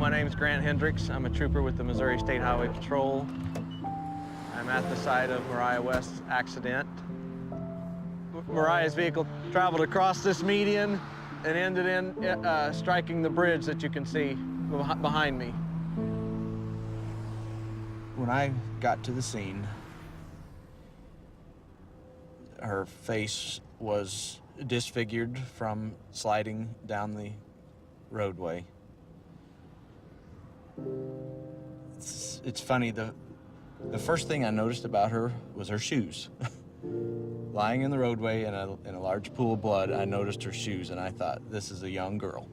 my name's Grant Hendricks. I'm a trooper with the Missouri State Highway Patrol. I'm at the site of Mariah West's accident. Mariah's vehicle traveled across this median and ended in striking the bridge that you can see behind me. When I got to the scene, her face was disfigured from sliding down the roadway. It's funny, the first thing I noticed about her was her shoes. Lying in the roadway in a large pool of blood, I noticed her shoes, and I thought, this is a young girl.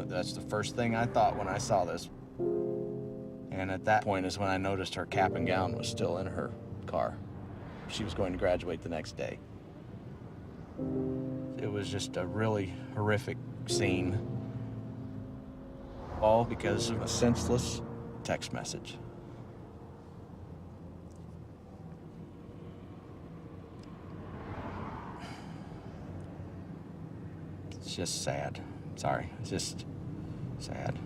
That's the first thing I thought when I saw this. And at that point is when I noticed her cap and gown was still in her car. She was going to graduate the next day. It was just a really horrific scene, all because of a senseless text message. It's just sad. Sorry, it's just sad.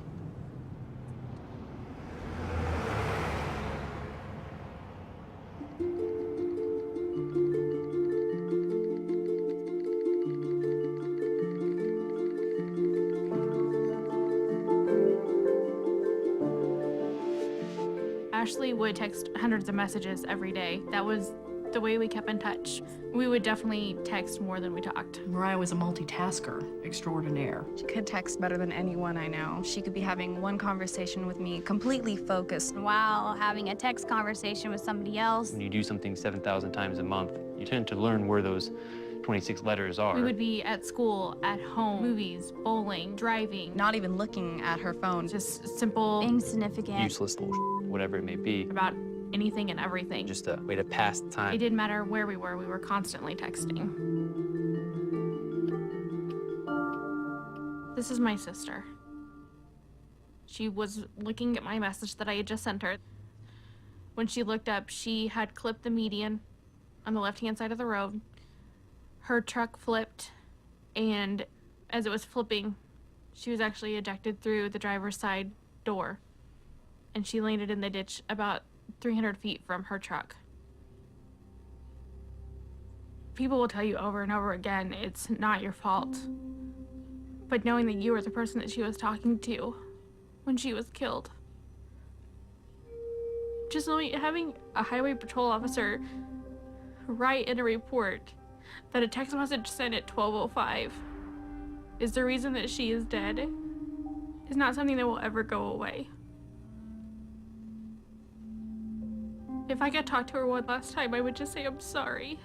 Ashley would text hundreds of messages every day. That was the way we kept in touch. We would definitely text more than we talked. Mariah was a multitasker extraordinaire. She could text better than anyone I know. She could be having one conversation with me, completely focused, while having a text conversation with somebody else. When you do something 7,000 times a month, you tend to learn where those 26 letters are. We would be at school, at home, movies, bowling, driving. Not even looking at her phone. Just simple, insignificant, useless bullshit, whatever it may be. About anything and everything. Just a way to pass the time. It didn't matter where we were constantly texting. This is my sister. She was looking at my message that I had just sent her. When she looked up, she had clipped the median on the left-hand side of the road. Her truck flipped, and as it was flipping, she was actually ejected through the driver's side door, and she landed in the ditch about 300 feet from her truck. People will tell you over and over again, it's not your fault. But knowing that you were the person that she was talking to when she was killed. Just knowing, having a highway patrol officer write in a report that a text message sent at 12:05 is the reason that she is dead is not something that will ever go away. If I could talk to her one last time, I would just say, I'm sorry.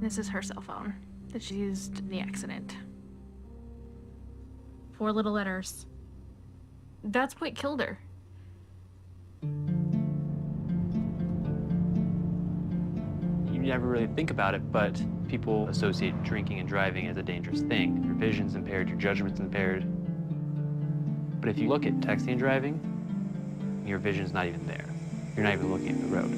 This is her cell phone that she used in the accident. 4 little letters. That's what killed her. You never really think about it, but people associate drinking and driving as a dangerous thing. Your vision's impaired, your judgment's impaired. But if you look at texting and driving, your vision's not even there. You're not even looking at the road.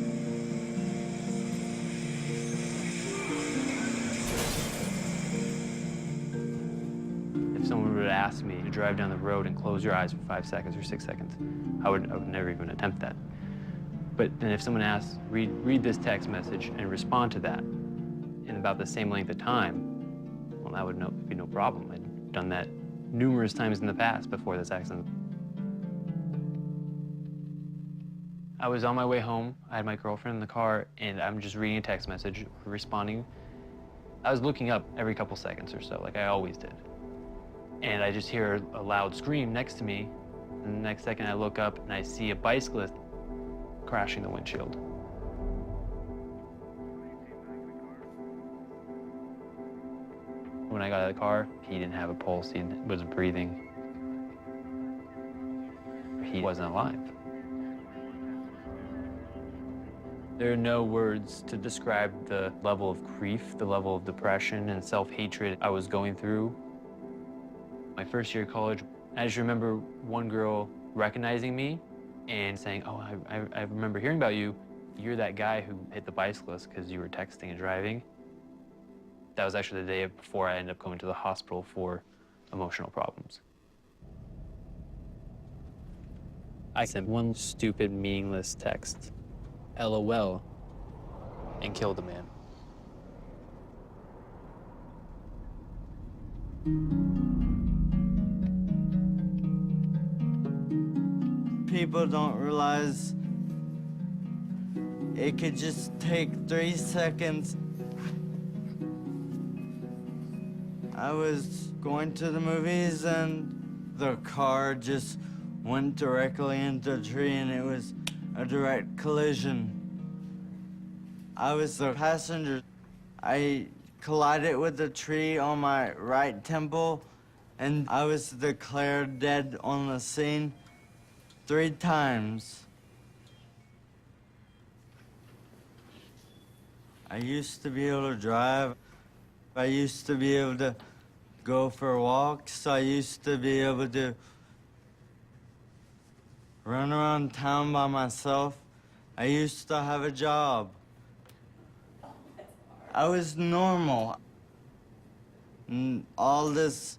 If someone would ask me to drive down the road and close your eyes for 5 seconds or 6 seconds, I would never even attempt that. But then if someone asks, read this text message and respond to that in about the same length of time, well, that would be no problem. I'd done that numerous times in the past before this accident. I was on my way home. I had my girlfriend in the car, and I'm just reading a text message, responding. I was looking up every couple seconds or so, like I always did. And I just hear a loud scream next to me, and the next second I look up and I see a bicyclist crashing the windshield. When I got out of the car, he didn't have a pulse, he wasn't breathing. He wasn't alive. There are no words to describe the level of grief, the level of depression and self-hatred I was going through. My first year of college, I just remember one girl recognizing me and saying, oh, I remember hearing about you. you're that guy who hit the bicyclist because you were texting and driving. That was actually the day before I ended up going to the hospital for emotional problems. I sent one stupid, meaningless text, LOL, and killed a man. People don't realize it could just take 3 seconds. I was going to the movies and the car just went directly into a tree and it was a direct collision. I was the passenger. I collided with the tree on my right temple and I was declared dead on the scene 3 times. I used to be able to drive. I used to be able to go for walks. I used to be able to run around town by myself. I used to have a job. I was normal. And all this,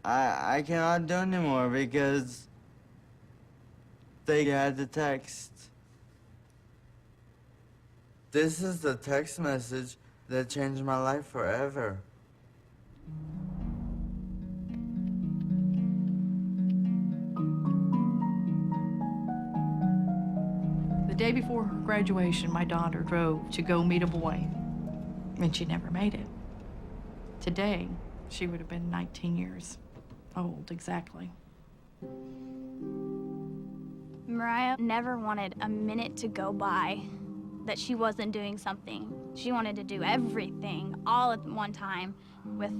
I cannot do anymore because they had the text. This is the text message that changed my life forever. The day before her graduation, my daughter drove to go meet a boy, and she never made it. Today, she would have been 19 years old, exactly. Mariah never wanted a minute to go by that she wasn't doing something. She wanted to do everything all at one time with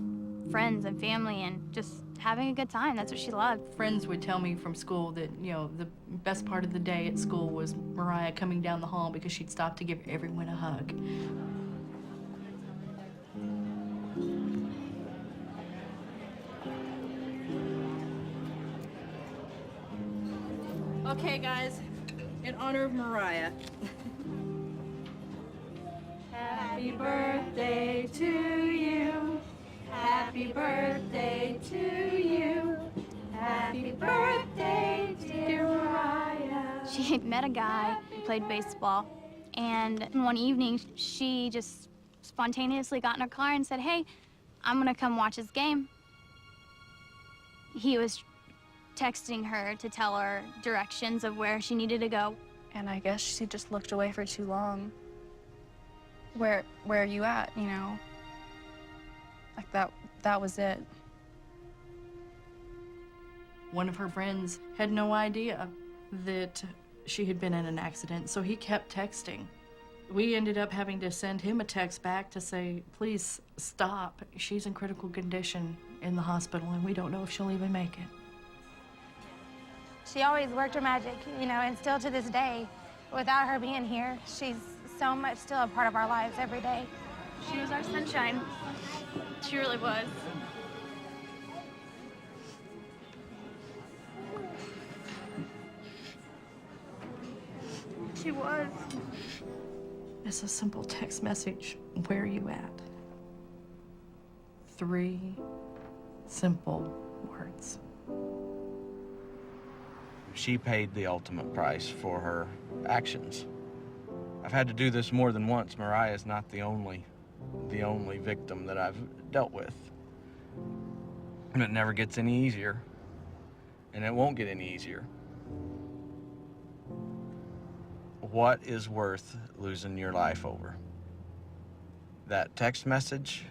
friends and family and just having a good time. That's what she loved. Friends would tell me from school that, you know, the best part of the day at school was Mariah coming down the hall because she'd stop to give everyone a hug. Okay, guys, in honor of Mariah. Happy birthday to you. Happy birthday to you. Happy birthday, dear Mariah. She had met a guy who played baseball, and one evening she just spontaneously got in her car and said, "Hey, I'm gonna come watch his game." He was texting her to tell her directions of where she needed to go. And I guess she just looked away for too long. Where are you at, you know? Like that was it. One of her friends had no idea that she had been in an accident, so he kept texting. We ended up having to send him a text back to say, please stop. She's in critical condition in the hospital, and we don't know if she'll even make it. She always worked her magic, you know, and still to this day, without her being here, she's so much still a part of our lives every day. She was our sunshine. She really was. She was. It's a simple text message. Where are you at? 3 simple words. She paid the ultimate price for her actions. I've had to do this more than once. Mariah is not the only victim that I've dealt with. And it never gets any easier. And it won't get any easier. What is worth losing your life over? That text message